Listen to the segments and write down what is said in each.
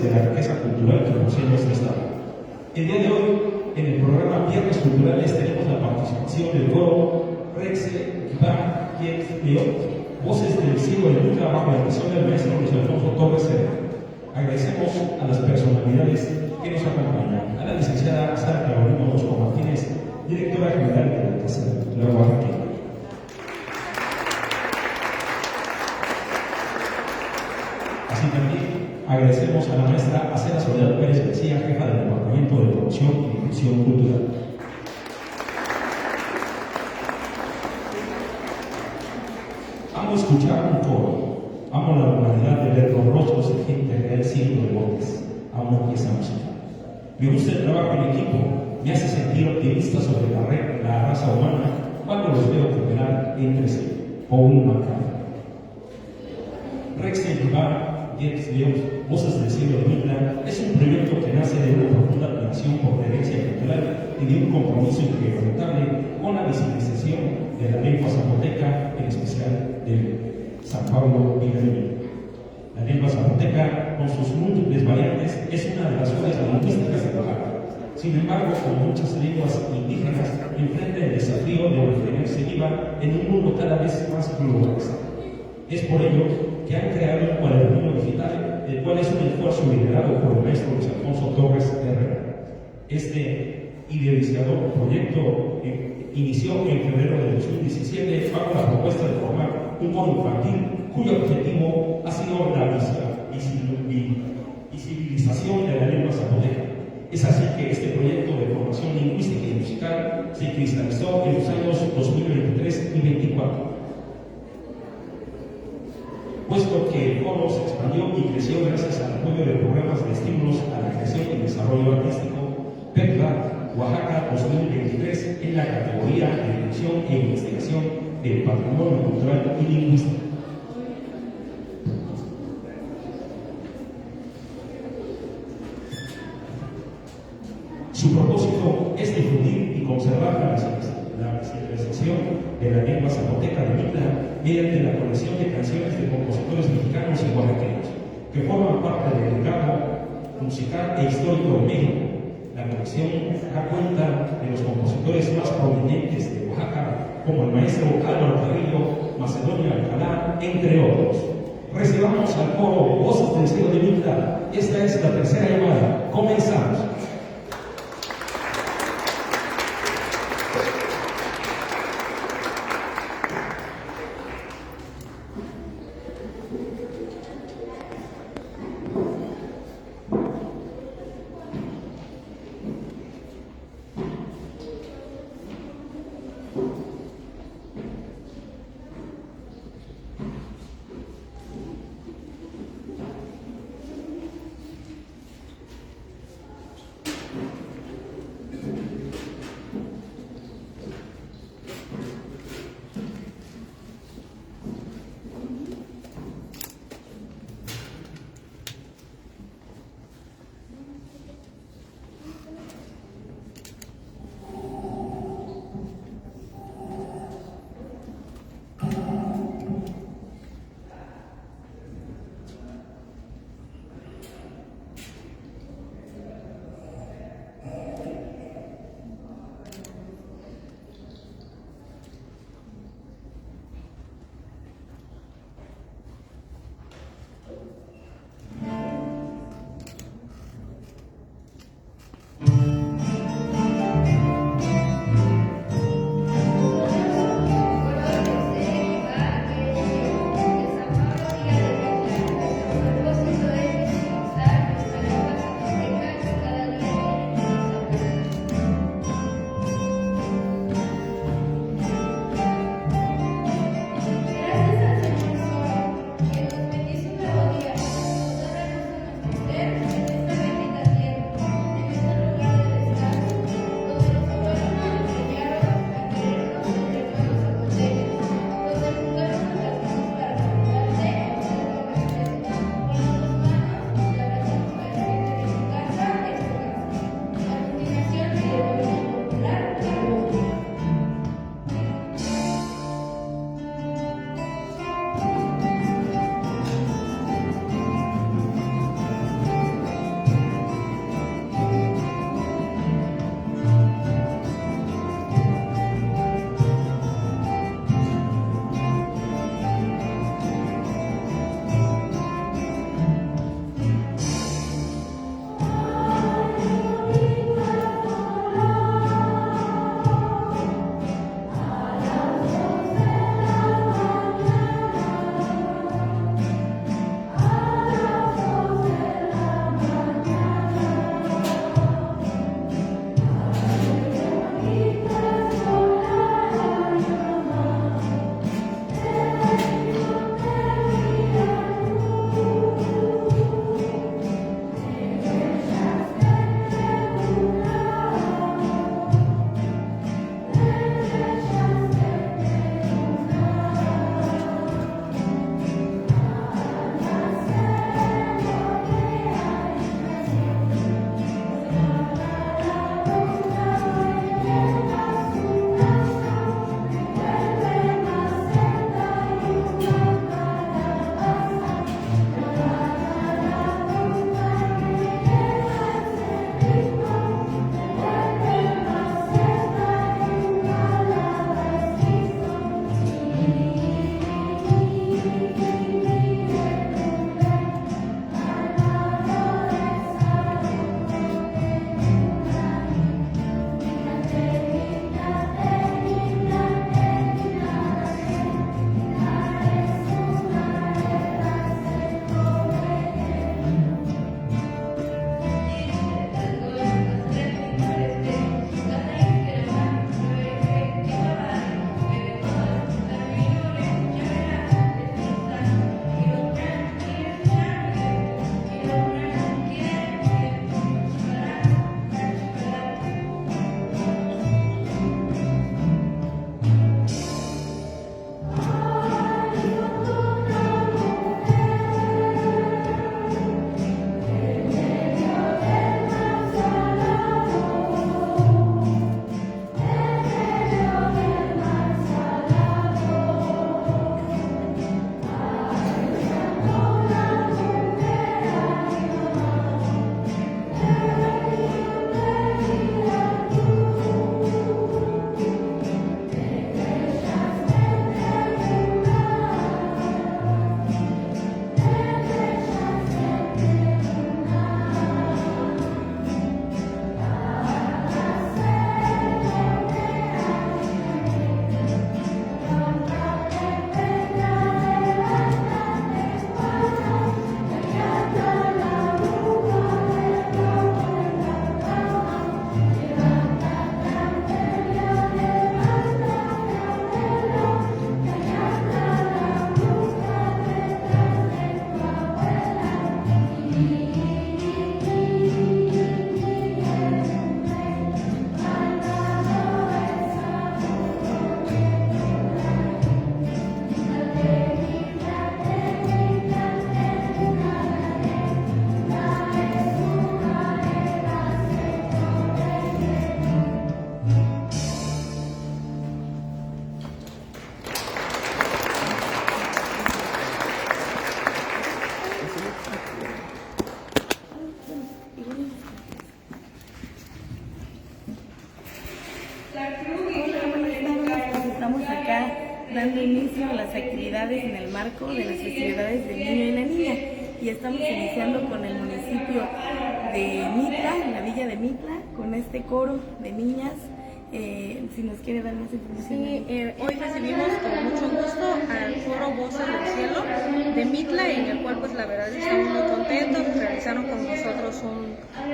de la riqueza cultural que posee nuestro Estado. El día de hoy, en el programa Viernes Culturales, tenemos la participación del coro Rexe, Gibá, Yet, Leo, voces del cielo de Luca bajo la dirección del maestro Luis Alfonso Torres Herrera. Agradecemos a las personalidades que nos acompañan, a la licenciada Sara Carolina Orozco Martínez, directora general de la Casa de la Guardia. Así también agradecemos a la maestra Acera Soledad Pérez García, jefa del Departamento de Promoción y Difusión Cultural. Amo escuchar un coro, amo la humanidad de ver los rostros de gente real signo de botes a una pieza musical. Me gusta el trabajo en equipo, me hace sentir optimista sobre la raza humana cuando los veo cooperar entre sí o un marcado. Rex en lugar, Dios, Voces del Cielo de Mitla, es un proyecto que nace de una profunda admiración por la herencia cultural y de un compromiso inquebrantable con la visibilización de la lengua zapoteca, en especial de San Pablo Villamil. La lengua zapoteca, con sus múltiples variantes, es una de las joyas lingüísticas de Oaxaca. Sin embargo, como muchas lenguas indígenas, enfrenta el desafío de mantenerse viva en un mundo cada vez más globalizado. Es por ello que han creado un cuaderno digital, el cual es un esfuerzo liderado por el maestro Luis Alfonso Torres Herrera. Este idealizador proyecto inició en febrero de 2017 bajo la propuesta de formar un coro infantil cuyo objetivo ha sido la visibilización de la lengua zapoteca. Es así que este proyecto de formación lingüística y musical se cristalizó en los años 2023 y 2024. Puesto que el coro se expandió y creció gracias al apoyo de programas de estímulos a la creación y desarrollo artístico, PECVA Oaxaca 2023 en la categoría de Dirección e Investigación del Patrimonio Cultural y Lingüístico. Su propósito es difundir y conservar la civilización de la lengua zapoteca de Mitla mediante la colección de canciones de compositores mexicanos y oaxaqueños que forman parte del legado musical e histórico de México. La colección da cuenta de los compositores más prominentes de Oaxaca, como el maestro Álvaro Carrillo, Macedonio Alcalá, entre otros. Recibamos al coro Voces del Cielo de Mitla. Esta es la tercera llamada. Comenzamos. actividades en el marco de las festividades del niño y la niña. Y estamos iniciando con el municipio de Mitla, en la villa de Mitla, con este coro de niñas. Si nos quiere dar más información. Sí, hoy recibimos con mucho gusto al coro Voces del Cielo de Mitla, en el cual pues la verdad estamos muy contentos. Realizaron con nosotros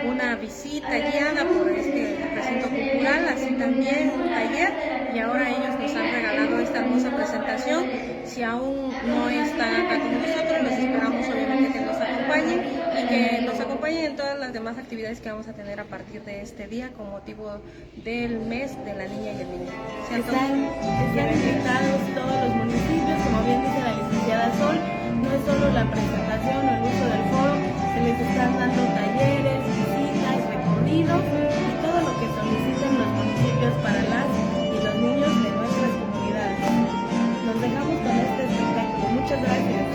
una visita guiada por este recinto cultural, así también un taller, y ahora ellos nos han regalado esta hermosa presentación. Si aún no están acá con nosotros, los esperamos obviamente que nos acompañen y que nos acompañen en todas las demás actividades que vamos a tener a partir de este día con motivo del mes de la niña y el niño. Están invitados todos los municipios, como bien dice la licenciada Sol, no es solo la presentación o el uso del foro, se les están dando talleres, visitas, recorridos y todo lo que soliciten los municipios para las y los niños de nuestras comunidades. Nos dejamos con este espectáculo. Muchas gracias.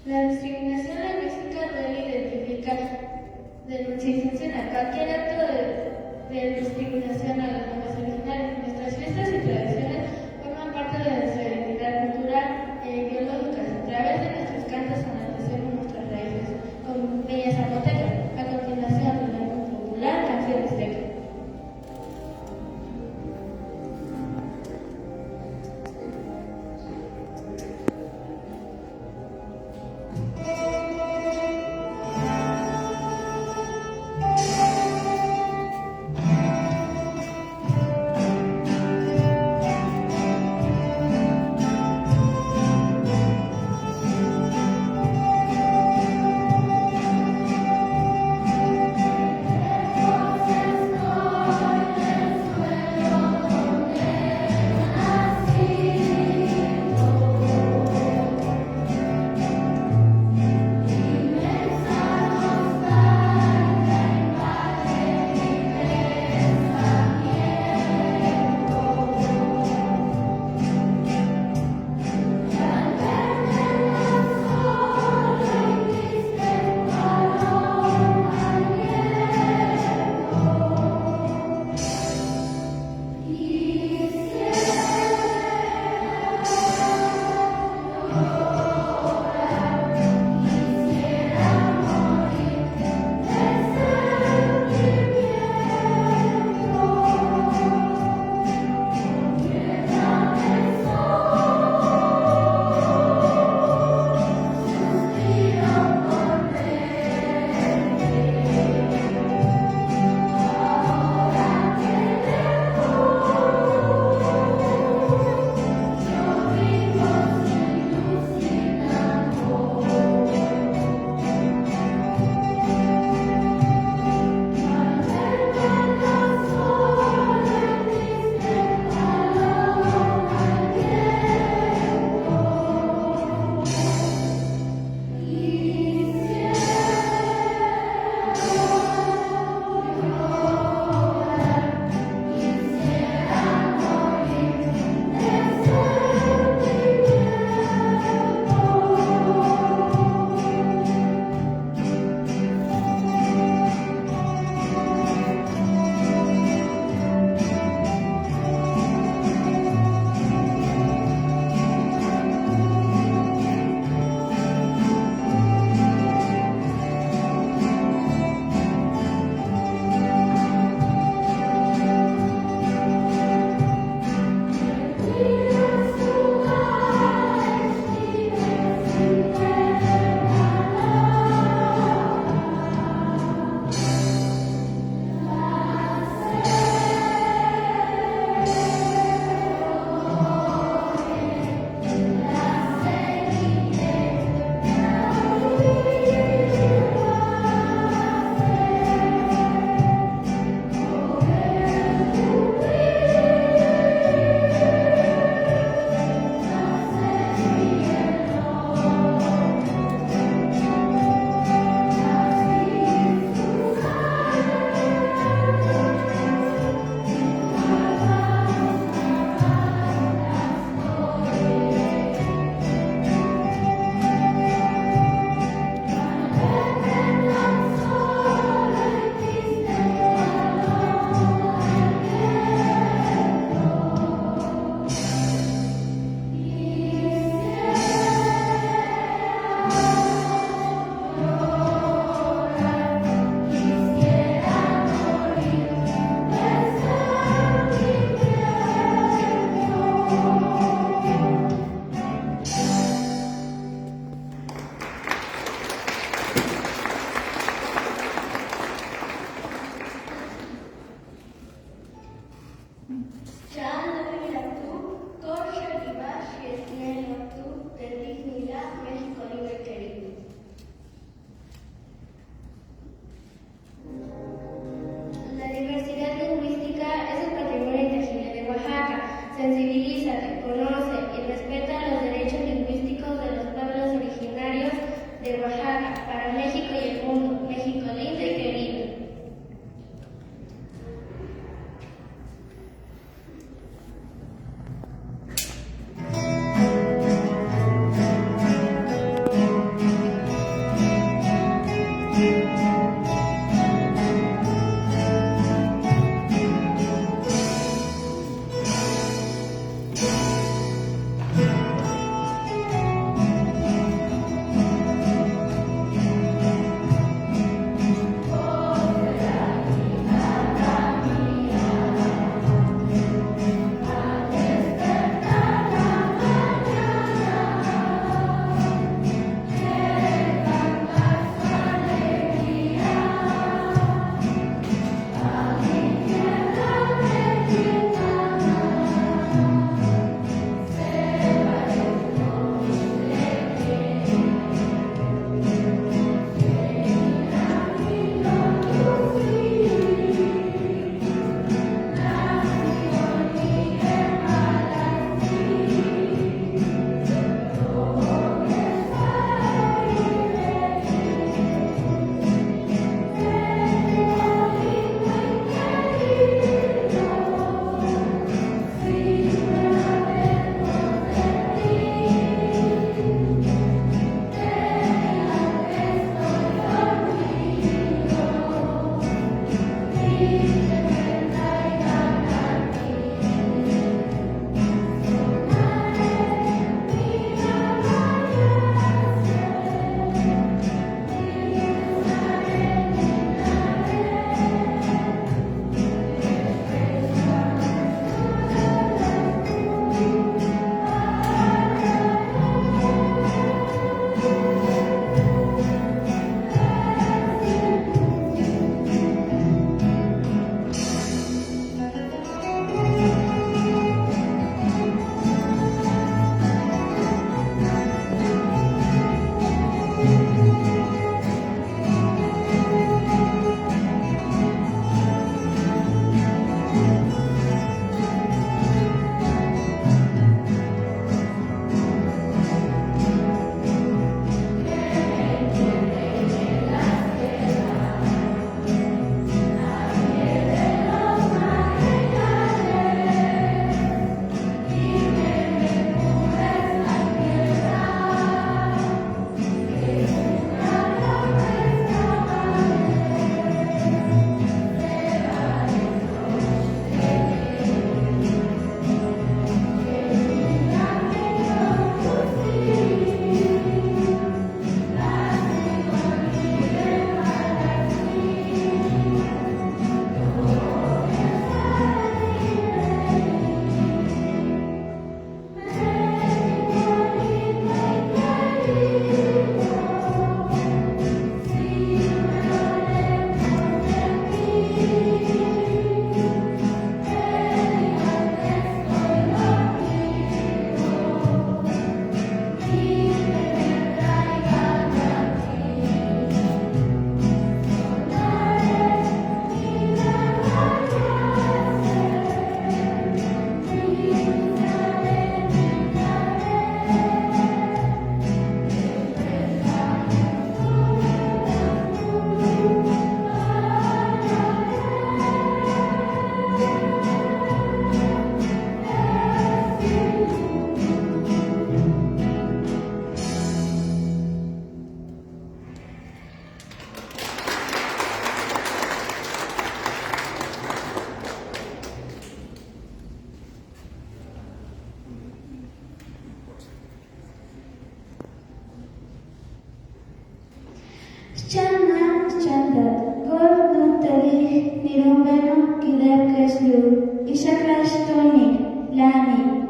La discriminación lingüística debe identificar denunciación a cualquier acto de discriminación a las lenguas originarias. Nuestras fiestas y tradiciones forman parte de nuestra identidad cultural e ideológica. A través de nuestros cantos enaltecemos nuestras raíces con Bella Zapoteca. A continuación, la popular canción azteca.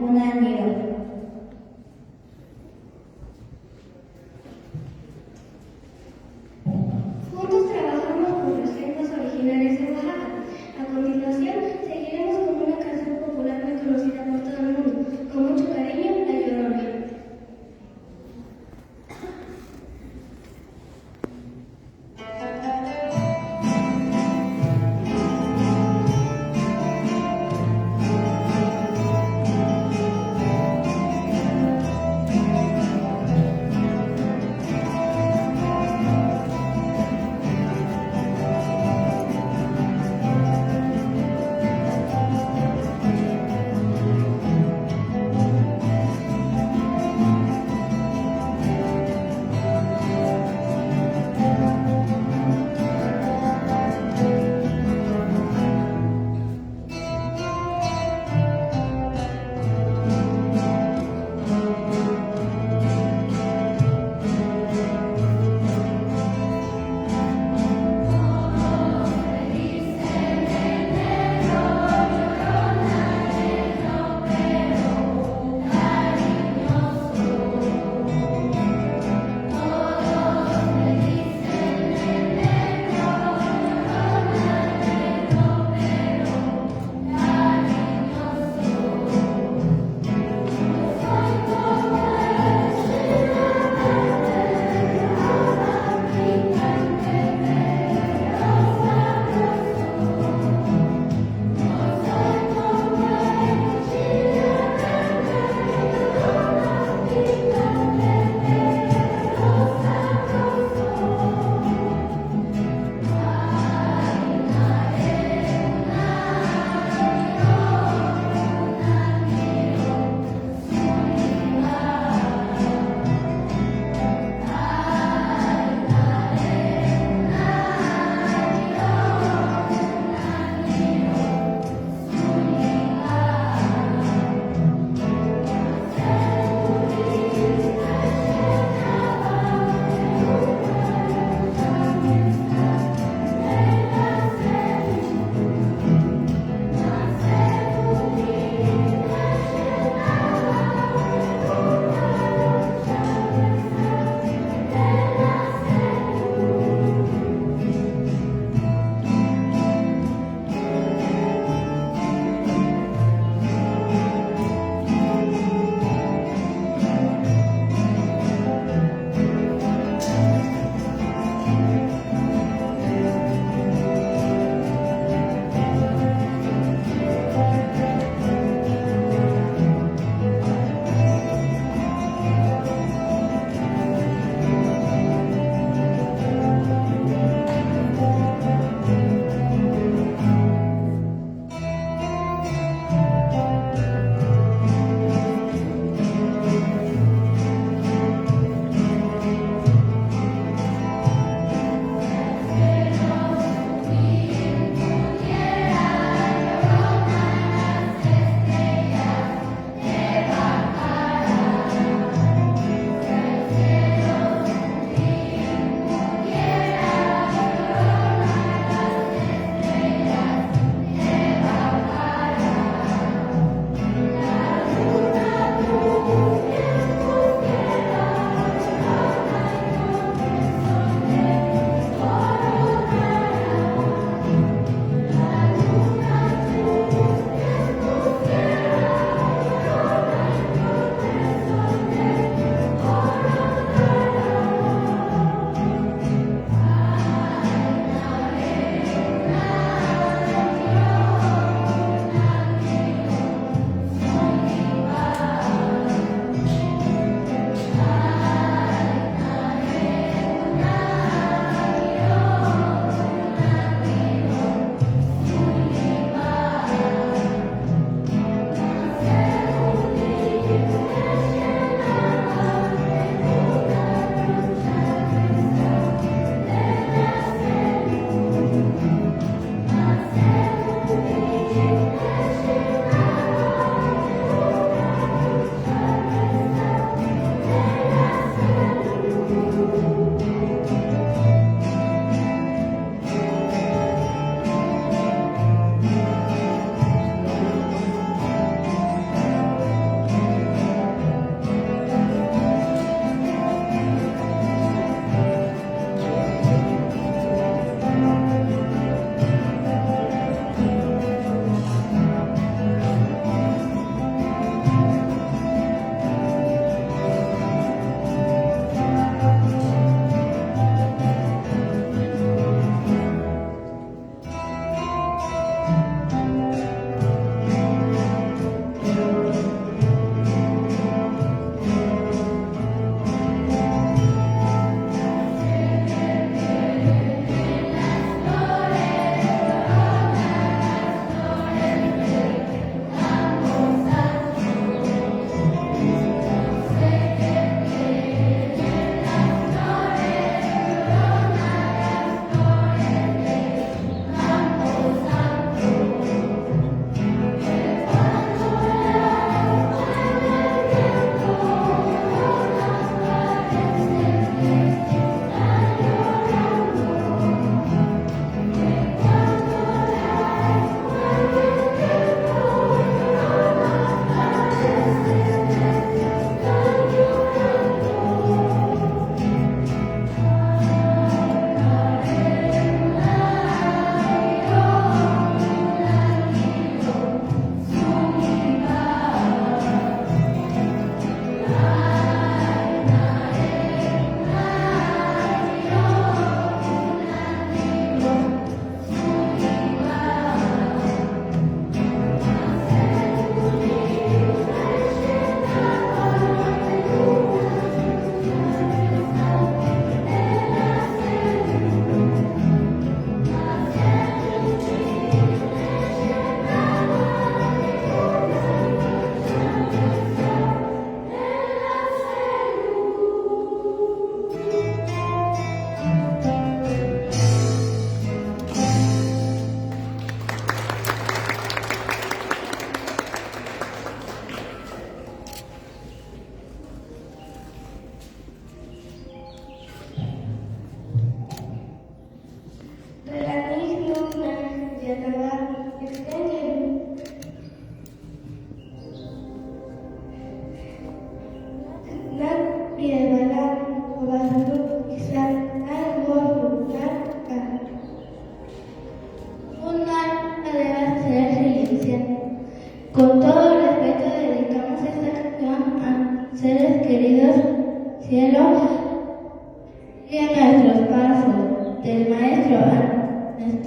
una nido. Juntos trabajamos con las lenguas originarias de Oaxaca. A continuación, seguiremos con una canción popular muy conocida por todo el mundo. Con mucho cariño, La Llorona.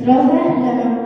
Rosa Lama.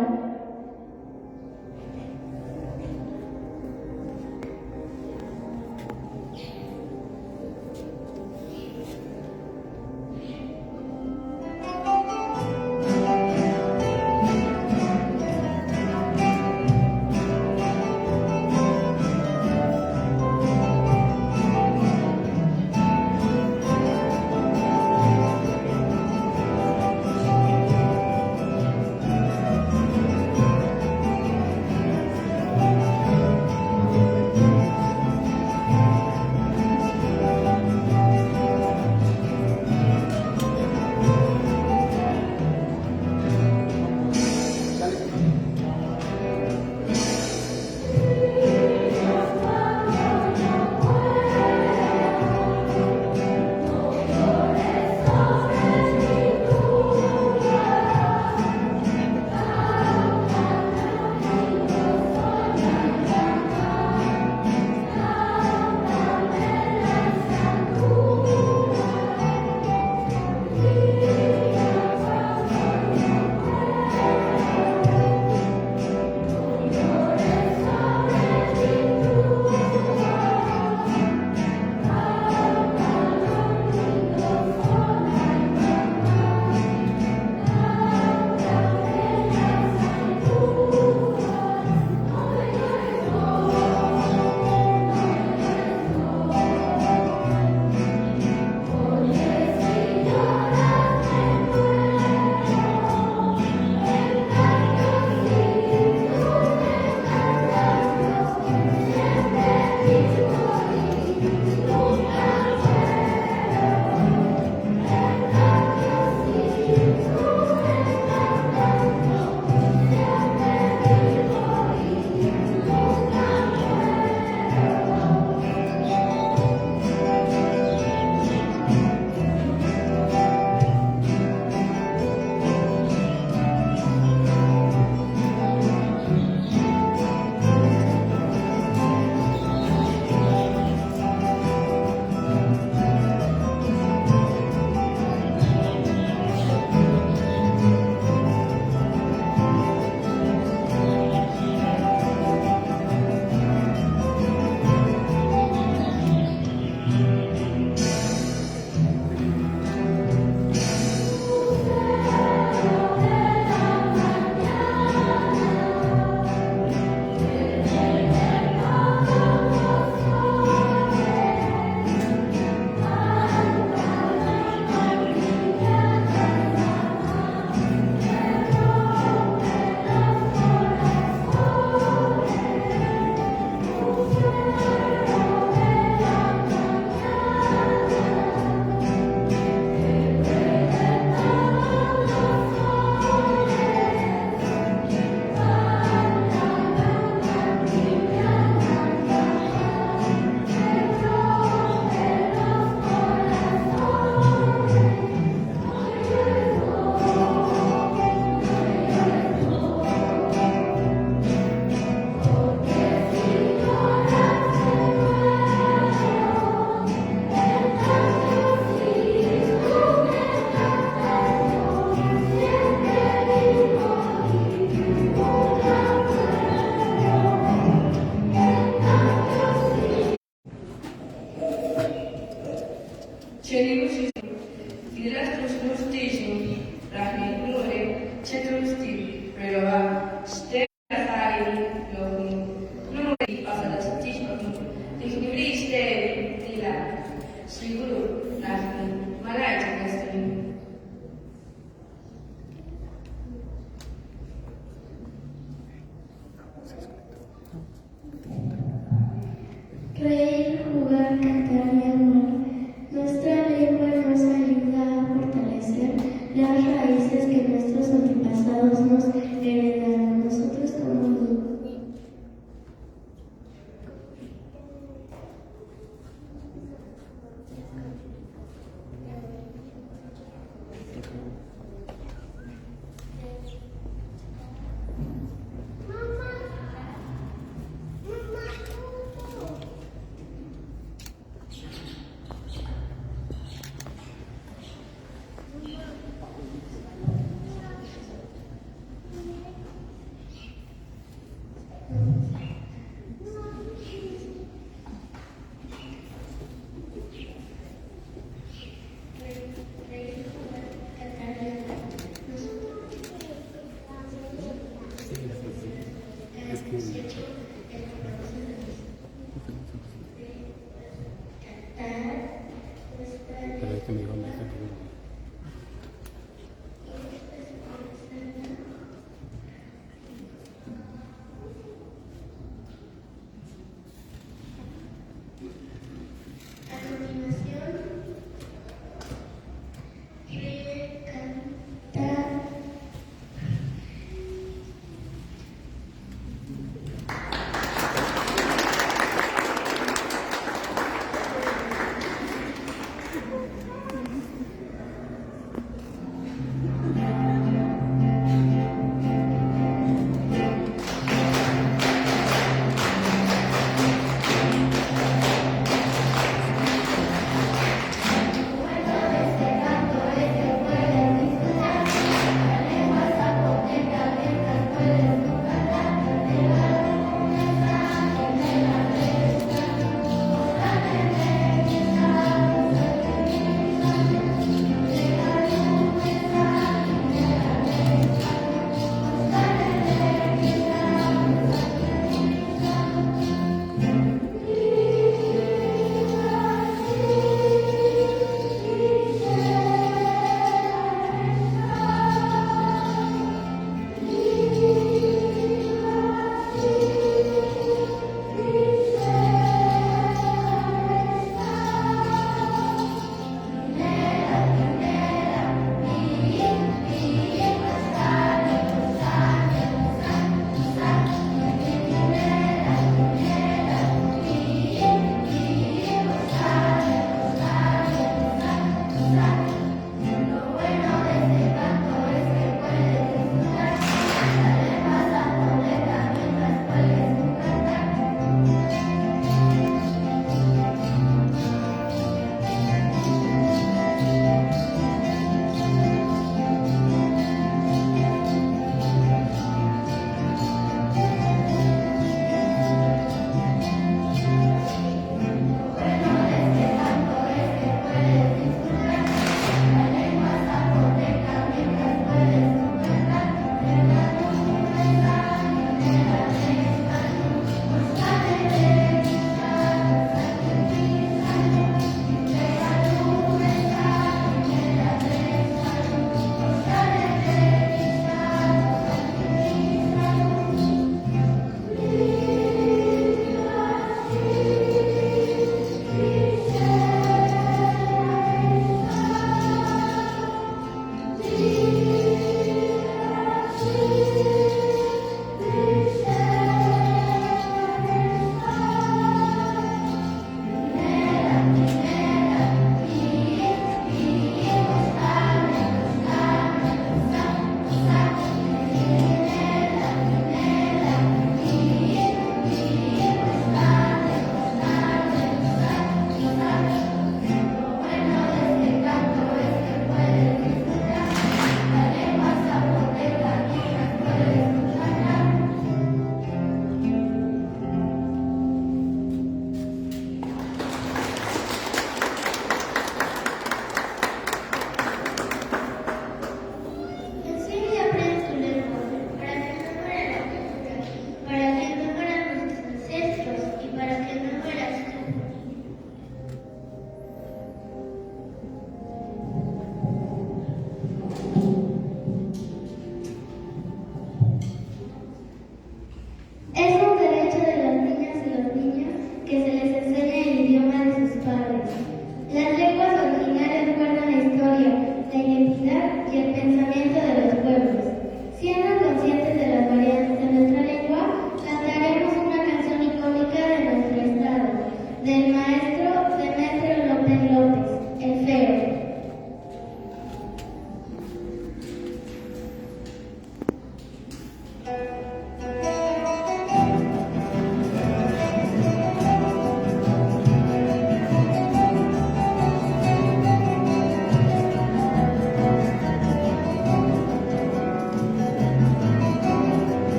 Reír, jugar, cantar y amar. Nuestra lengua nos ayuda a fortalecer las raíces que nuestros antepasados nos heredaron. Nosotros somos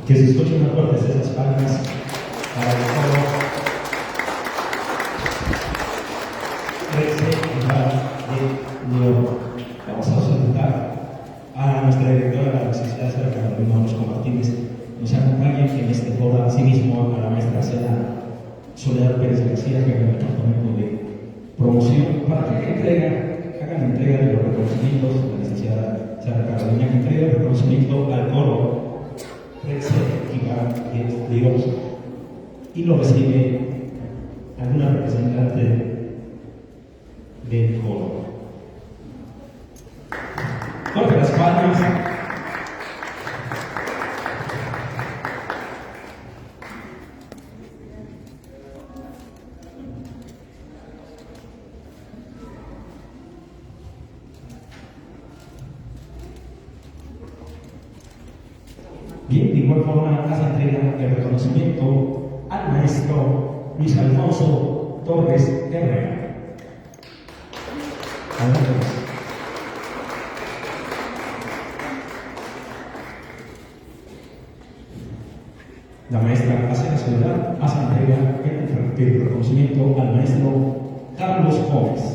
Que se escuchen más fuertes esas palmas para el coro. Vamos a solicitar a nuestra directora de la Universidad de Carolina Orozco Martínez nos acompaña en este foro, asimismo a la maestra Soledad Pérez García, que es el departamento de promoción, para que hagan entrega de los reconocimientos, la licenciada Sara Carolina, que entrega el reconocimiento al coro y lo recibe alguna representante del coro. Fuerte las palmas. Bien, de igual forma, hace entrega el reconocimiento al maestro Luis Alfonso Torres Herrera. Adelante. La maestra hace la Soledad, hace entrega el reconocimiento al maestro Carlos Gómez.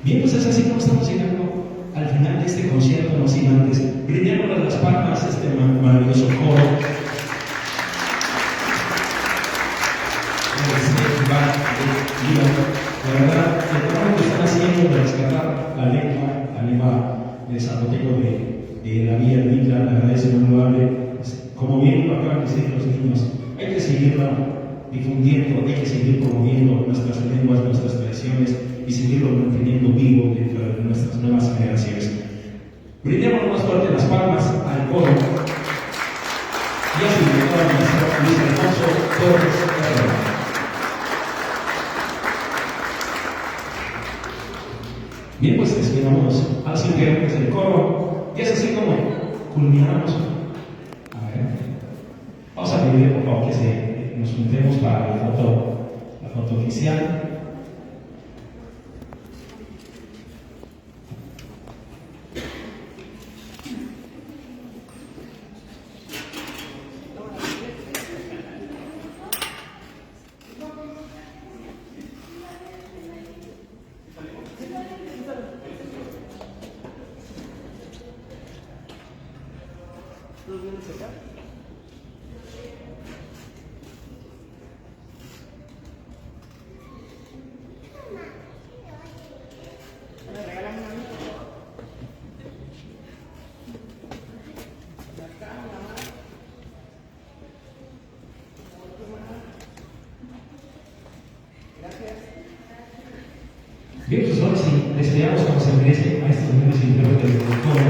Bien, pues es así como estamos llegando al final de este concierto, no sin antes brindémosle las palmas a este maravilloso coro. La verdad, el trabajo que están haciendo de rescatar la lengua zapoteco de la vía del Mitla, la verdad es muy loable. Como bien lo acaban de decir los niños, hay que seguirla difundiendo, hay que seguir promoviendo nuestras lenguas, nuestras tradiciones y seguirlo manteniendo vivo dentro de nuestras nuevas generaciones. Brindemos más fuerte las palmas al coro y a su director, maestro Luis Alfonso Torres Herrera. Bien, pues despedimos a los integrantes del coro y es así como culminamos. A ver, vamos a pedir por favor que nos juntemos para la foto oficial. Bien, pues ahora sí, les pedimos como se merece a estos niños intérpretes del coro.